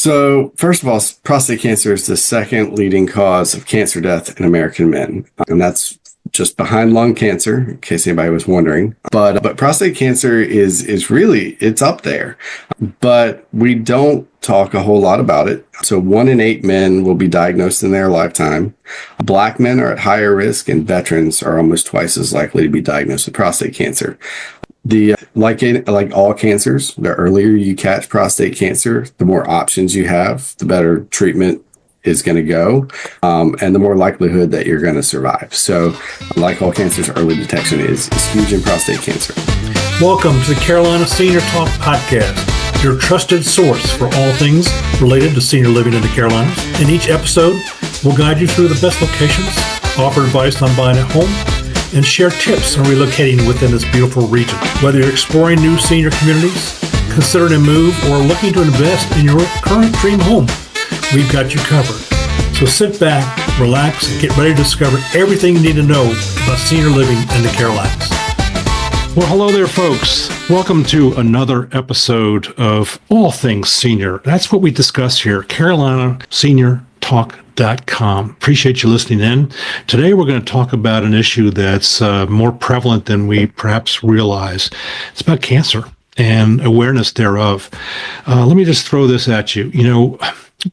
So, first of all, prostate cancer is the second leading cause of cancer death in American men. And that's just behind lung cancer, in case anybody was wondering. But prostate cancer is really, it's up there. But we don't talk a whole lot about it. So 1 in 8 men will be diagnosed in their lifetime. Black men are at higher risk, and veterans are almost twice as likely to be diagnosed with prostate cancer. Like all cancers, the earlier you catch prostate cancer, the more options you have, the better treatment is going to go, and the more likelihood that you're going to survive. So, like all cancers, early detection is huge in prostate cancer. Welcome to the Carolina Senior Talk Podcast, your trusted source for all things related to senior living in the Carolinas. In each episode, we'll guide you through the best locations, offer advice on buying a home, and share tips on relocating within this beautiful region. Whether you're exploring new senior communities, considering a move, or looking to invest in your current dream home, we've got you covered. So sit back, relax, and get ready to discover everything you need to know about senior living in the Carolinas. Well, hello there, folks. Welcome to another episode of All Things Senior. That's what we discuss here, CarolinaSeniorTalk.com. Appreciate you listening in. Today, we're going to talk about an issue that's more prevalent than we perhaps realize. It's about cancer and awareness thereof. Let me just throw this at you. You know,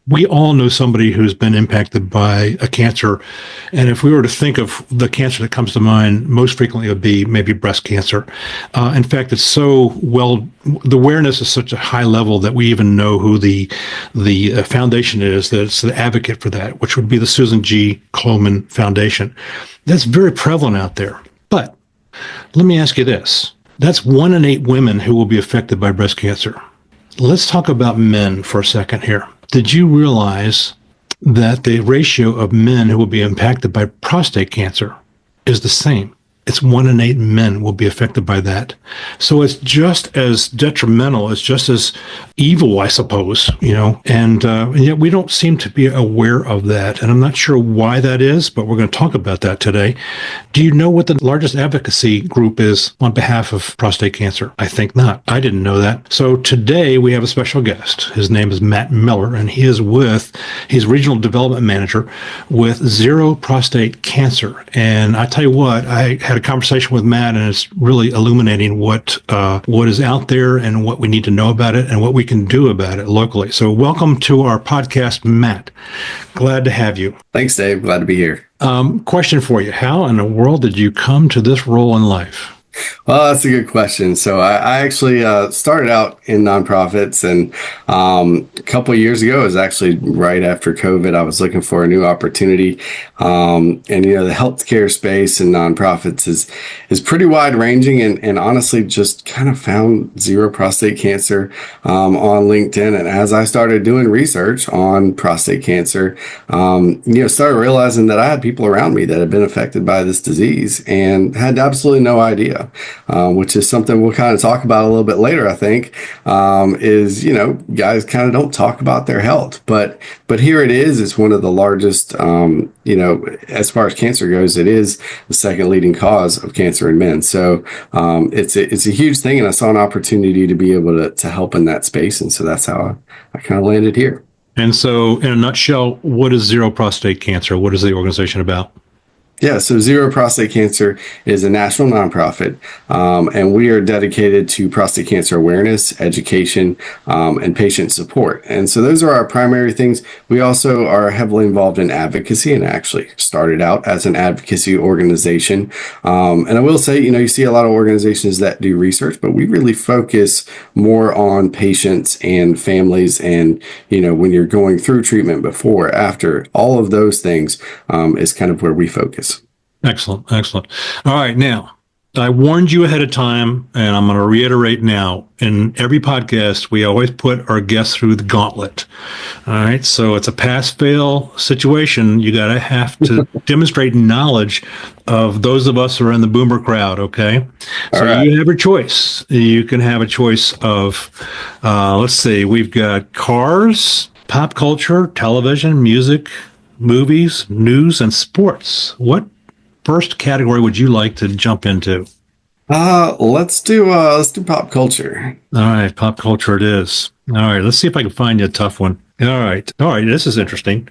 we all know somebody who's been impacted by a cancer. And if we were to think of the cancer that comes to mind, most frequently it would be maybe breast cancer. In fact, it's so well, the awareness is such a high level that we even know who the foundation is, that's the advocate for that, which would be the Susan G. Komen Foundation. That's very prevalent out there. But let me ask you this. That's 1 in 8 women who will be affected by breast cancer. Let's talk about men for a second here. Did you realize that the ratio of men who will be impacted by prostate cancer is the same? It's 1 in 8 men will be affected by that. So it's just as detrimental, it's just as evil, I suppose, and yet we don't seem to be aware of that. And I'm not sure why that is, but we're going to talk about that today. Do you know what the largest advocacy group is on behalf of prostate cancer? I think not. I didn't know that. So today we have a special guest. His name is Matt Miller, and he's Regional Development Manager with ZERO Prostate Cancer. And I tell you what, I had a conversation with Matt, and it's really illuminating what is out there and what we need to know about it and what we can do about it locally. So welcome to our podcast, Matt. Glad to have you. Thanks, Dave. Glad to be here. Question for you. How in the world did you come to this role in life? Well, that's a good question. So I actually started out in nonprofits, and a couple of years ago, it was actually right after COVID. I was looking for a new opportunity, and the healthcare space and nonprofits is pretty wide ranging, and honestly, just kind of found ZERO Prostate Cancer on LinkedIn, and as I started doing research on prostate cancer, started realizing that I had people around me that had been affected by this disease and had absolutely no idea. Which is something we'll kind of talk about a little bit later, I think, guys kind of don't talk about their health. But here it is. It's one of the largest, as far as cancer goes, it is the second leading cause of cancer in men. So it's a huge thing. And I saw an opportunity to be able to help in that space. And so that's how I kind of landed here. And so in a nutshell, what is ZERO Prostate Cancer? What is the organization about? Yeah, so ZERO Prostate Cancer is a national nonprofit, and we are dedicated to prostate cancer awareness, education, and patient support. And so those are our primary things. We also are heavily involved in advocacy, and actually started out as an advocacy organization. And I will say, you see a lot of organizations that do research, but we really focus more on patients and families, and when you're going through treatment, before, after, all of those things is kind of where we focus. Excellent. All right. Now, I warned you ahead of time, and I'm going to reiterate now. In every podcast, we always put our guests through the gauntlet. All right. So it's a pass-fail situation. You got to have to demonstrate knowledge of those of us who are in the boomer crowd. Okay. So right. You have a choice. You can have a choice of, let's see, we've got cars, pop culture, television, music, movies, news, and sports. What first category would you like to jump into? Let's do pop culture. All right, pop culture it is. All right, let's see if I can find you a tough one. All right. This is interesting.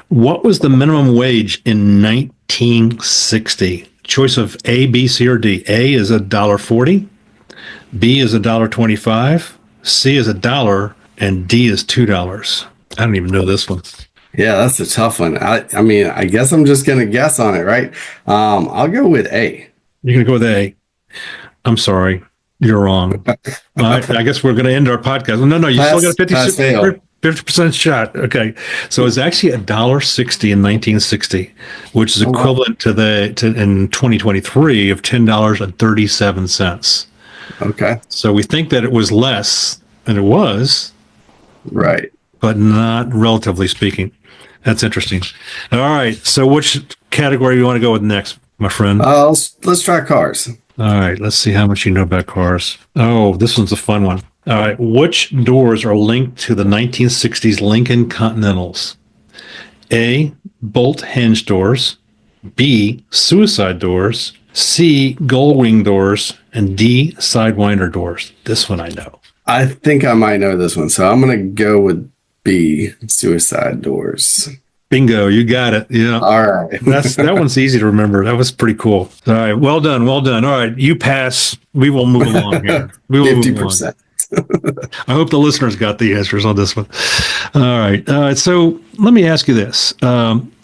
What was the minimum wage in 1960? Choice of A, B, C, or D. A is $1.40. B is $1.25. C is $1, and D is $2. I don't even know this one. Yeah, that's a tough one. I mean, I guess I'm just gonna guess on it, right? I'll go with A. You're gonna go with A. I'm sorry, you're wrong. I guess we're gonna end our podcast. No, you still got a 50% shot. Okay, so it's actually $1.60 in 1960, which is equivalent to in 2023 of $10.37. Okay. So we think that it was less than it was, right? But not relatively speaking. That's interesting. All right. So which category do you want to go with next, my friend? Let's try cars. All right. Let's see how much you know about cars. Oh, this one's a fun one. All right. Which doors are linked to the 1960s Lincoln Continentals? A, bolt hinge doors. B, suicide doors. C, gull wing doors. And D, sidewinder doors. This one I know. I think I might know this one. So I'm going to go with B, suicide doors. Bingo, you got it. Yeah. All right. That one's easy to remember. That was pretty cool. All right. Well done. All right. You pass. We will move along here. We will 50%. I hope the listeners got the answers on this one. All right. So let me ask you this.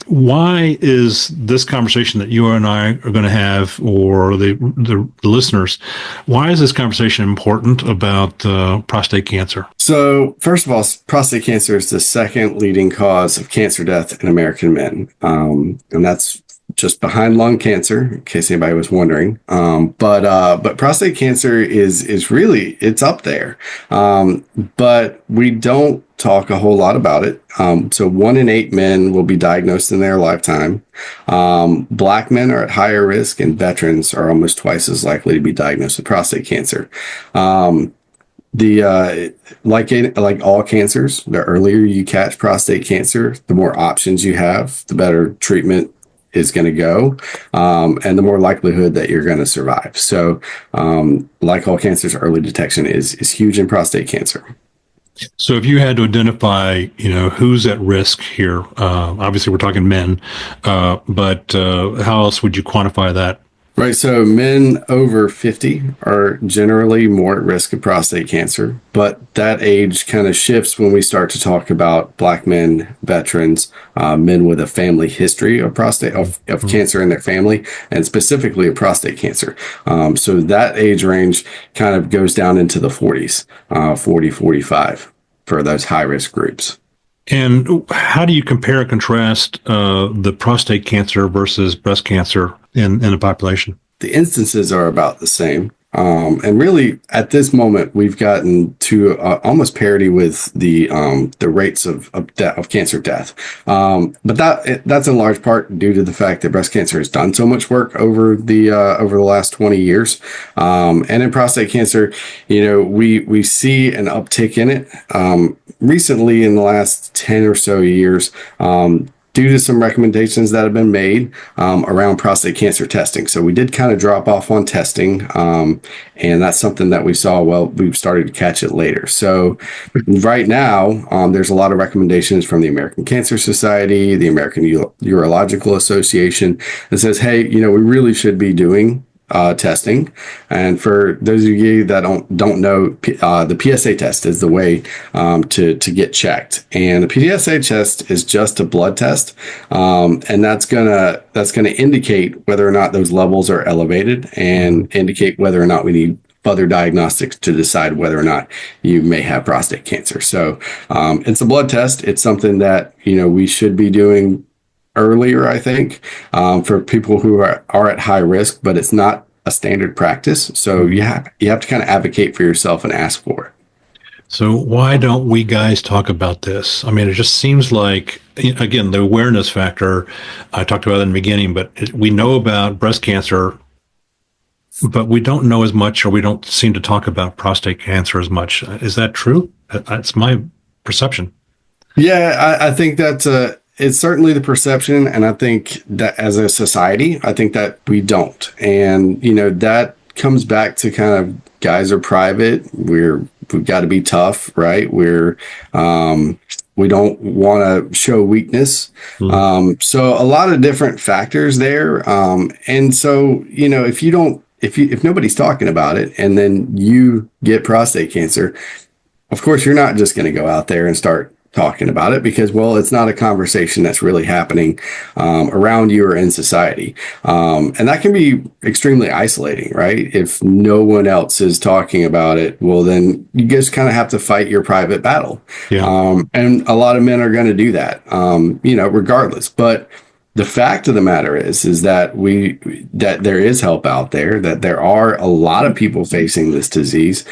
Why is this conversation that you and I are going to have, or the listeners, why is this conversation important about prostate cancer? So first of all, prostate cancer is the second leading cause of cancer death in American men. And that's just behind lung cancer, in case anybody was wondering. But prostate cancer is really, it's up there. But we don't talk a whole lot about it. So 1 in 8 men will be diagnosed in their lifetime. Black men are at higher risk, and veterans are almost twice as likely to be diagnosed with prostate cancer. Like all cancers, the earlier you catch prostate cancer, the more options you have, the better treatment is going to go, and the more likelihood that you're going to survive. So, like all cancers, early detection is huge in prostate cancer. So if you had to identify, who's at risk here, obviously we're talking men, but how else would you quantify that? Right. So men over 50 are generally more at risk of prostate cancer, but that age kind of shifts when we start to talk about Black men, veterans, men with a family history of cancer in their family, and specifically of prostate cancer. So that age range kind of goes down into the 40s, 40, 45 for those high risk groups. And how do you compare and contrast the prostate cancer versus breast cancer in the population? The instances are about the same. And really, at this moment, we've gotten to almost parity with the rates of cancer death. But that's in large part due to the fact that breast cancer has done so much work over the last 20 years. And in prostate cancer, we see an uptick in it recently in the last 10 or so years. Due to some recommendations that have been made around prostate cancer testing. So we did kind of drop off on testing, and that's something that we saw, we've started to catch it later. So right now, there's a lot of recommendations from the American Cancer Society, the American Urological Association, that says, hey, we really should be doing testing. And for those of you that don't know, the PSA test is the way to get checked. And the PSA test is just a blood test, and that's gonna indicate whether or not those levels are elevated, and indicate whether or not we need further diagnostics to decide whether or not you may have prostate cancer. So it's a blood test. It's something that we should be doing earlier, I think, for people who are at high risk, but it's not a standard practice. So you have to kind of advocate for yourself and ask for it. So why don't we guys talk about this? I mean, it just seems like, again, the awareness factor, I talked about in the beginning, but we know about breast cancer, but we don't know as much, or we don't seem to talk about prostate cancer as much. Is that true? That's my perception. Yeah, I think that's it's certainly the perception, and I think that as a society, I think that we don't. And that comes back to kind of guys are private. We've got to be tough, right? We We don't want to show weakness. So a lot of different factors there. And so, if nobody's talking about it and then you get prostate cancer, of course, you're not just going to go out there and start talking about it because, well, it's not a conversation that's really happening around you or in society. And that can be extremely isolating, right? If no one else is talking about it, well, then you just kind of have to fight your private battle. Yeah. And a lot of men are going to do that, regardless. But the fact of the matter is that that there is help out there, that there are a lot of people facing this disease.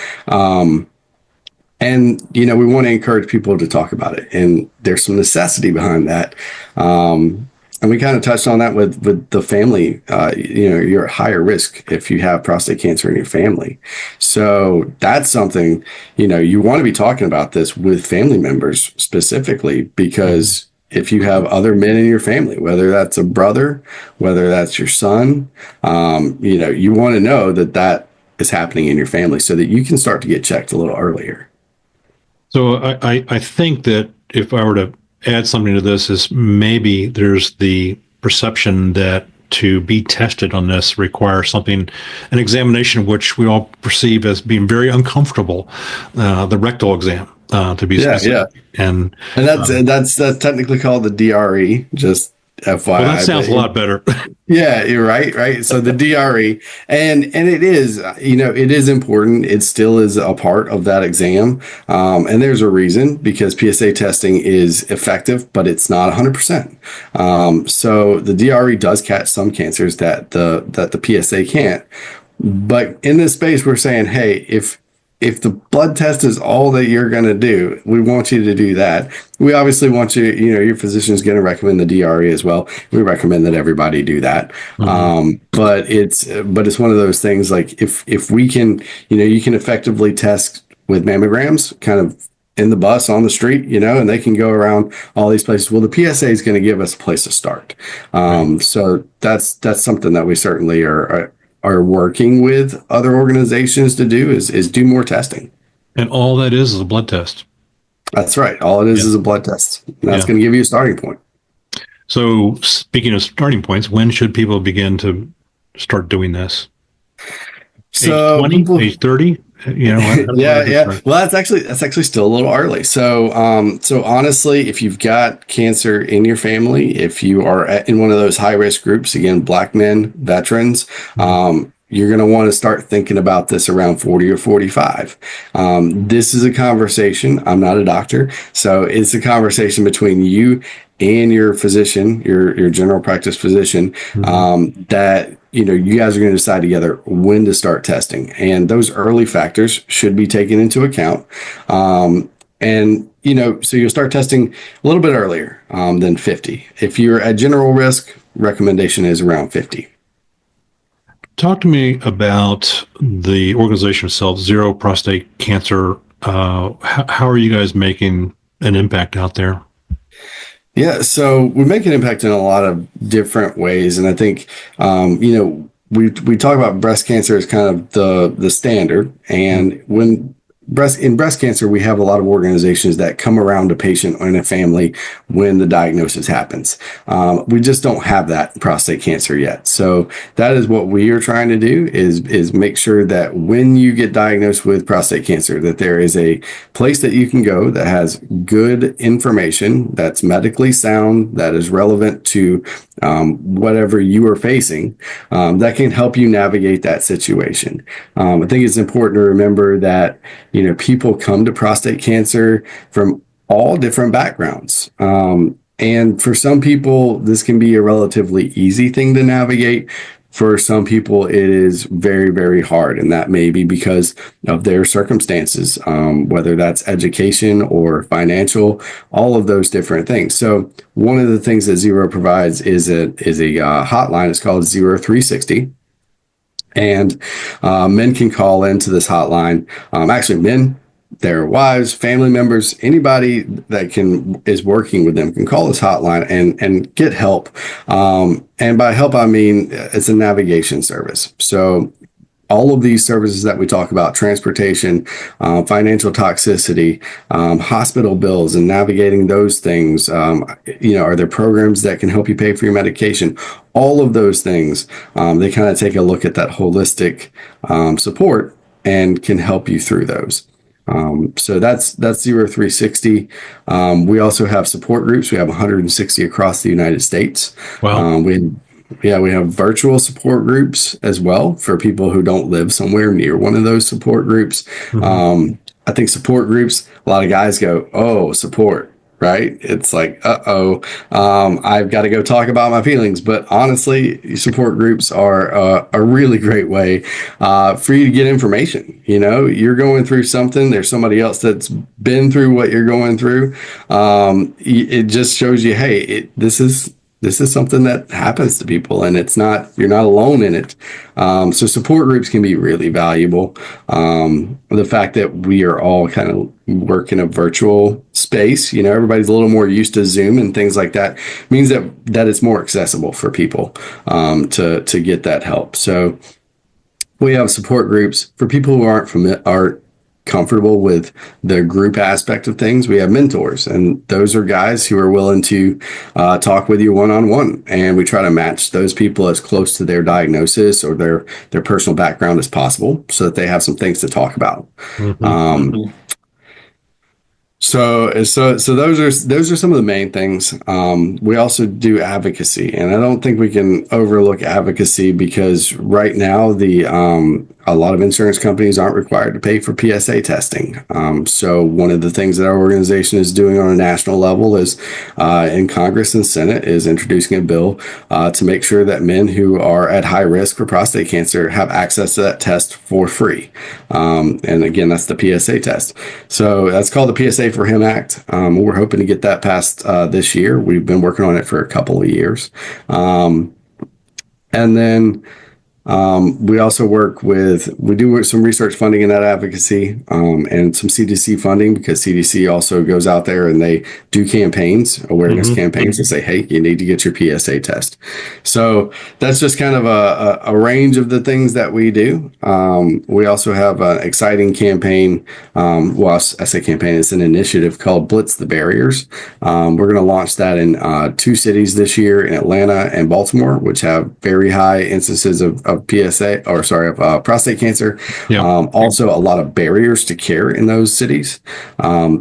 And, we want to encourage people to talk about it. And there's some necessity behind that. And we kind of touched on that with the family. You're at higher risk if you have prostate cancer in your family. So that's something, you want to be talking about this with family members specifically, because if you have other men in your family, whether that's a brother, whether that's your son, you want to know that is happening in your family so that you can start to get checked a little earlier. So I think that if I were to add something to this, is maybe there's the perception that to be tested on this requires an examination which we all perceive as being very uncomfortable, the rectal exam, to be specific. Yeah. And that's technically called the DRE, just FYI. Well, that sounds a lot better. Yeah, you're right. So the DRE, and it is, it is important. It still is a part of that exam. And there's a reason, because PSA testing is effective, but it's not 100%. So the DRE does catch some cancers that the PSA can't. But in this space, we're saying, hey, if the blood test is all that you're going to do, we want you to do that. We obviously want you, your physician is going to recommend the DRE as well. We recommend that everybody do that. But it's one of those things, like if we can, you can effectively test with mammograms kind of in the bus, on the street, and they can go around all these places. Well, the PSA is going to give us a place to start. So that's something that we certainly are working with other organizations to do is do more testing. And all that is a blood test. That's right. All it is a blood test. That's going to give you a starting point. So speaking of starting points, when should people begin to start doing this? So age 20, age 30? Yeah. Well, that's actually still a little early. So honestly, if you've got cancer in your family, if you are in one of those high risk groups, again, Black men, veterans, you're going to want to start thinking about this around 40 or 45. This is a conversation. I'm not a doctor, so it's a conversation between you and your physician, your general practice physician, that you guys are going to decide together when to start testing, and those early factors should be taken into account. So you'll start testing a little bit earlier than 50. If you're at general risk, recommendation is around 50. Talk to me about the organization itself, ZERO Prostate Cancer. How are you guys making an impact out there? Yeah, so we make an impact in a lot of different ways. And I think, we talk about breast cancer as kind of the standard. And when breast cancer, we have a lot of organizations that come around a patient and a family when the diagnosis happens. We just don't have that in prostate cancer yet. So that is what we are trying to do is make sure that when you get diagnosed with prostate cancer, that there is a place that you can go that has good information, that's medically sound, that is relevant to whatever you are facing, that can help you navigate that situation. I think it's important to remember that people come to prostate cancer from all different backgrounds. And for some people, this can be a relatively easy thing to navigate. For some people, it is very, very hard. And that may be because of their circumstances, whether that's education or financial, all of those different things. So one of the things that ZERO provides is a hotline. It's called ZERO 360. And men can call into this hotline. Actually, men, their wives, family members, anybody that is working with them can call this hotline and get help. And by help, I mean it's a navigation service. So all of these services that we talk about, transportation, financial toxicity, hospital bills and navigating those things, are there programs that can help you pay for your medication? All of those things, they kind of take a look at that holistic support and can help you through those. So that's Zero 360. We also have support groups. We have 160 across the United States. Wow. We have virtual support groups as well for people who don't live somewhere near one of those support groups. I think support groups, a lot of guys go, oh, support, right? It's like, I've got to go talk about my feelings. But honestly, support groups are a really great way for you to get information. You're going through something. There's somebody else that's been through what you're going through. It just shows you, hey, this is something that happens to people, and you're not alone in it. So support groups can be really valuable. The fact that we are all kind of work in a virtual space, everybody's a little more used to Zoom and things like that, means that it's more accessible for people to get that help. So we have support groups for people who aren't comfortable with the group aspect of things. We have mentors, and those are guys who are willing to talk with you one-on-one, and we try to match those people as close to their diagnosis or their personal background as possible so that they have some things to talk about. So those are some of the main things. We also do advocacy, and I don't think we can overlook advocacy because right now a lot of insurance companies aren't required to pay for PSA testing. So one of the things that our organization is doing on a national level is in Congress and Senate is introducing a bill to make sure that men who are at high risk for prostate cancer have access to that test for free. And again, that's the PSA test. So that's called the PSA for Him Act. We're hoping to get that passed this year. We've been working on it for a couple of years. And then we also we do some research funding in that advocacy and some CDC funding, because CDC also goes out there and they do awareness campaigns to say, hey, you need to get your PSA test. So that's just kind of a range of the things that we do. We also have an exciting campaign. Well, I say campaign, it's an initiative called Blitz the Barriers. We're going to launch that in 2 cities this year, in Atlanta and Baltimore, which have very high instances of prostate cancer. Yep. Also a lot of barriers to care in those cities.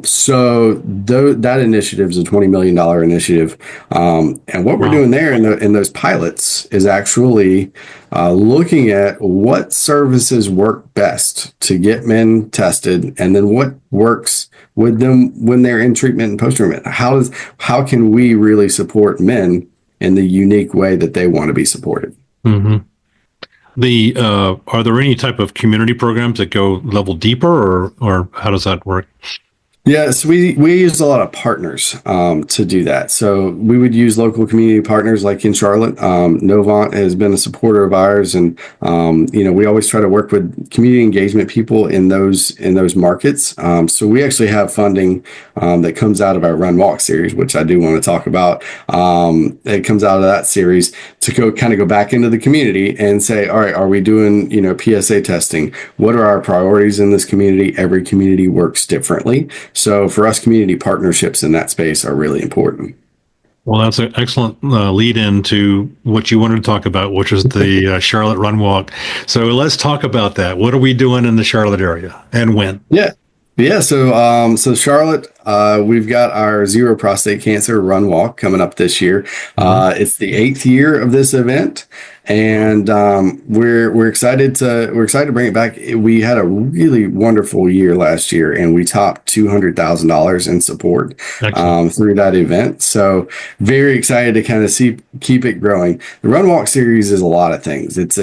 So that initiative is a $20 million initiative. And what we're doing there in those pilots is actually looking at what services work best to get men tested, and then what works with them when they're in treatment and post-treatment. How can we really support men in the unique way that they want to be supported? Mm-hmm. Are there any type of community programs that go level deeper, or how does that work? Yes, we use a lot of partners to do that. So we would use local community partners like in Charlotte. Novant has been a supporter of ours, and we always try to work with community engagement people in those markets. So we actually have funding that comes out of our Run Walk series, which I do want to talk about. It comes out of that series to go back into the community and say, all right, are we doing PSA testing? What are our priorities in this community? Every community works differently. So for us, community partnerships in that space are really important. Well, that's an excellent lead into what you wanted to talk about, which is the Charlotte Run Walk. So let's talk about that. What are we doing in the Charlotte area, and when? Yeah. So Charlotte, we've got our Zero Prostate Cancer Run Walk coming up this year. It's the 8th year of this event, and we're excited to bring it back. We had a really wonderful year last year, and we topped $200,000 in support through that event. So very excited to kind of keep it growing. The Run Walk series is a lot of things. It's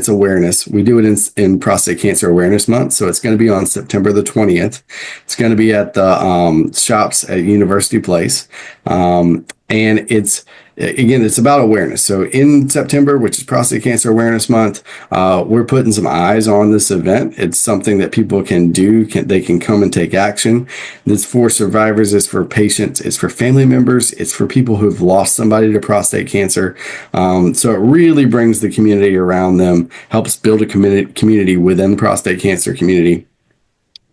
awareness. We do it in Prostate Cancer Awareness Month, so it's going to be on September the 20th. It's going to be at the shops at University Place, and it's again, it's about awareness. So in September, which is Prostate Cancer Awareness Month, we're putting some eyes on this event. It's something that people can do. They can come and take action. It's for survivors. It's for patients. It's for family members. It's for people who've lost somebody to prostate cancer. So it really brings the community around them, helps build a community within the prostate cancer community,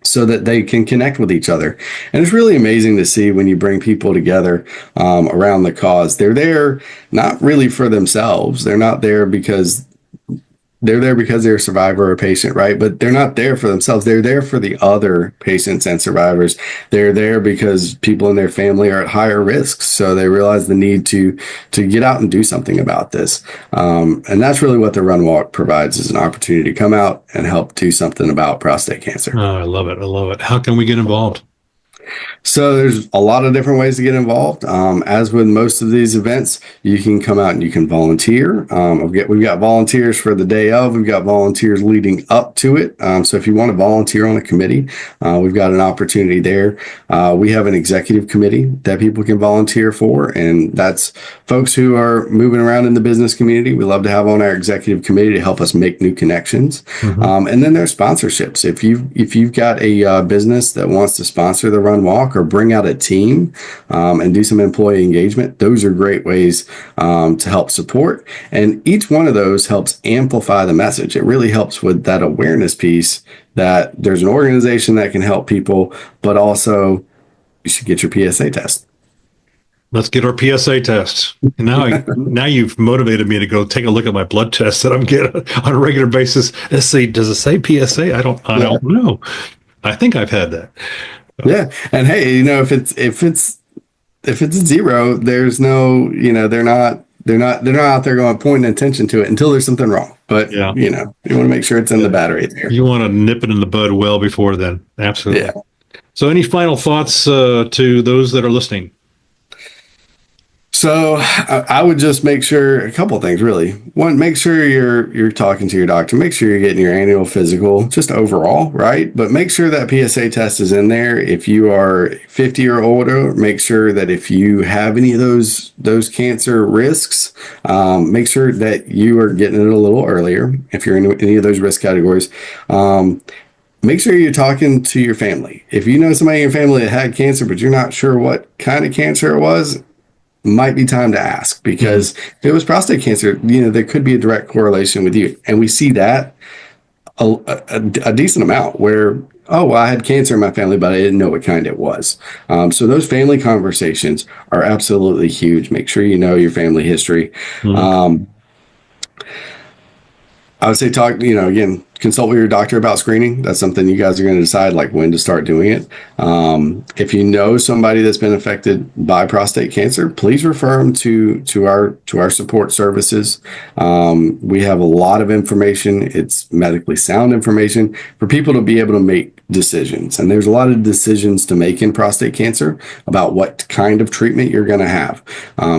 so that they can connect with each other. And it's really amazing to see when you bring people together around the cause. They're there not really for themselves. They're not there because they're a survivor or a patient, right? But they're not there for themselves. They're there for the other patients and survivors. They're there because people in their family are at higher risk. So they realize the need to get out and do something about this. And that's really what the Run Walk provides, is an opportunity to come out and help do something about prostate cancer. Oh, I love it. I love it. How can we get involved? So there's a lot of different ways to get involved. As with most of these events, you can come out and you can volunteer. We've got volunteers for the day of. We've got volunteers leading up to it. So if you want to volunteer on a committee, we've got an opportunity there. We have an executive committee that people can volunteer for, and that's folks who are moving around in the business community. We love to have on our executive committee to help us make new connections. And then there's sponsorships. If you've got a business that wants to sponsor the Run Walk or bring out a team and do some employee engagement, those are great ways to help support. And each one of those helps amplify the message. It really helps with that awareness piece that there's an organization that can help people, but also you should get your PSA test. Let's get our PSA tests. Now you've motivated me to go take a look at my blood tests that I'm getting on a regular basis. Let's see, does it say PSA? I don't know. I think I've had that. Yeah. And hey, if it's zero, there's no, they're not out there going pointing attention to it until there's something wrong. But you want to make sure it's in the battery there. You want to nip it in the bud well before then. Absolutely. Yeah. So any final thoughts to those that are listening? So I would just make sure a couple of things, really. One, make sure you're talking to your doctor. Make sure you're getting your annual physical, just overall, right? But make sure that PSA test is in there. If you are 50 or older, make sure that if you have any of those cancer risks, make sure that you are getting it a little earlier. If you're in any of those risk categories, make sure you're talking to your family. If you know somebody in your family that had cancer, but you're not sure what kind of cancer it was, might be time to ask, because if it was prostate cancer, there could be a direct correlation with you. And we see that a decent amount where, I had cancer in my family, but I didn't know what kind it was. So those family conversations are absolutely huge. Make sure you know your family history. I would say again, consult with your doctor about screening. That's something you guys are going to decide, like, when to start doing it. If you know somebody that's been affected by prostate cancer, please refer them to our support services. We have a lot of information. It's medically sound information for people to be able to make decisions. And there's a lot of decisions to make in prostate cancer about what kind of treatment you're going to have.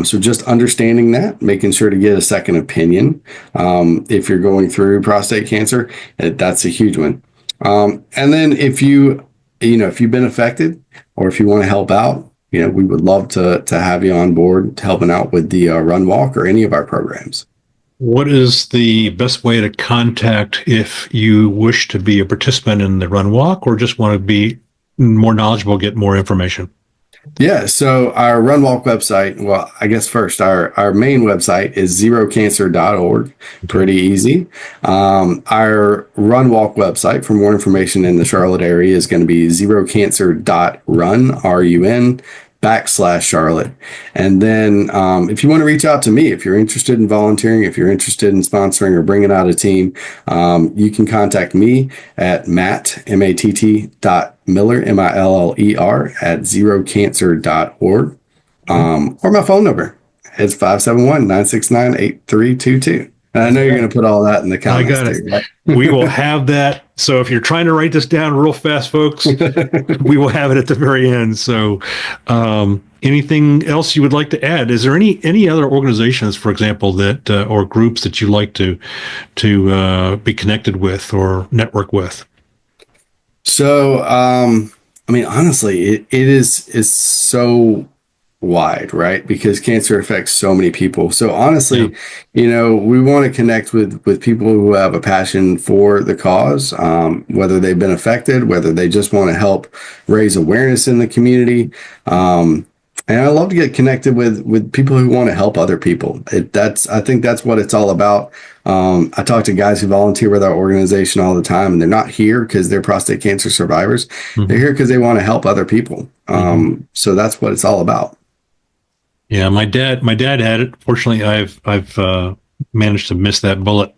So just understanding that, making sure to get a second opinion if you're going through prostate cancer, that's a huge one. And then if you've been affected, or if you want to help out, we would love to have you on board helping out with the Run Walk or any of our programs. What is the best way to contact if you wish to be a participant in the Run Walk, or just want to be more knowledgeable, get more information? Yeah, so our Run Walk website, well, I guess first, our main website is zerocancer.org. Pretty easy. Our Run Walk website for more information in the Charlotte area is going to be zerocancer.run, RUN/Charlotte. And then if you want to reach out to me, if you're interested in volunteering, if you're interested in sponsoring or bringing out a team, you can contact me at matt.miller, MILLER, at zerocancer.org, or my phone number. It's 571-969-8322. And I know you're going to put all that in the comments. I got it. Right? We will have that. So if you're trying to write this down real fast, folks, we will have it at the very end. So anything else you would like to add? Is there any other organizations, for example, that or groups that you like to be connected with or network with? So, honestly, it is so wide, right? Because cancer affects so many people. So honestly, we want to connect with people who have a passion for the cause, whether they've been affected, whether they just want to help raise awareness in the community. And I love to get connected with people who want to help other people. I think that's what it's all about. I talk to guys who volunteer with our organization all the time, and they're not here because they're prostate cancer survivors. Mm-hmm. They're here because they want to help other people. So that's what it's all about. Yeah, my dad had it. Fortunately, I've managed to miss that bullet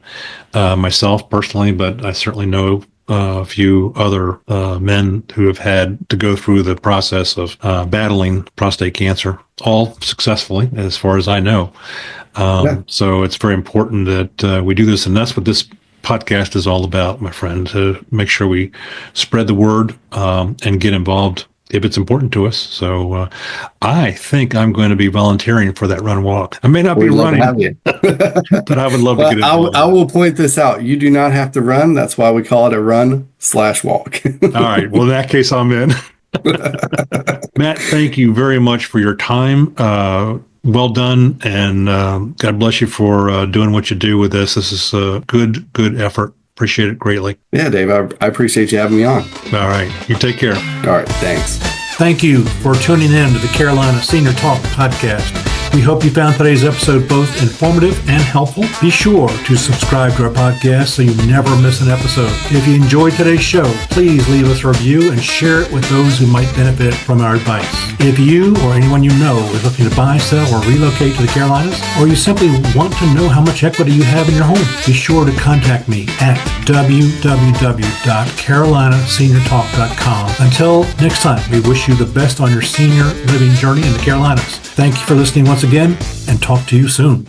myself personally, but I certainly know a few other men who have had to go through the process of battling prostate cancer, all successfully, as far as I know. So it's very important that we do this, and that's what this podcast is all about, my friend, to make sure we spread the word and get involved if it's important to us. So I think I'm going to be volunteering for that run walk. I may not be running, but I would love to get involved. I will point this out. You do not have to run. That's why we call it a run/walk. All right. Well, in that case, I'm in. Matt, thank you very much for your time. Well done. And God bless you for doing what you do with this. This is a good effort. Appreciate it greatly. Yeah, Dave, I appreciate you having me on. All right. You take care. All right. Thanks. Thank you for tuning in to the Carolina Senior Talk podcast. We hope you found today's episode both informative and helpful. Be sure to subscribe to our podcast so you never miss an episode. If you enjoyed today's show, please leave us a review and share it with those who might benefit from our advice. If you or anyone you know is looking to buy, sell, or relocate to the Carolinas, or you simply want to know how much equity you have in your home, be sure to contact me at www.carolinaseniortalk.com. Until next time, we wish you the best on your senior living journey in the Carolinas. Thank you for listening once again, and talk to you soon.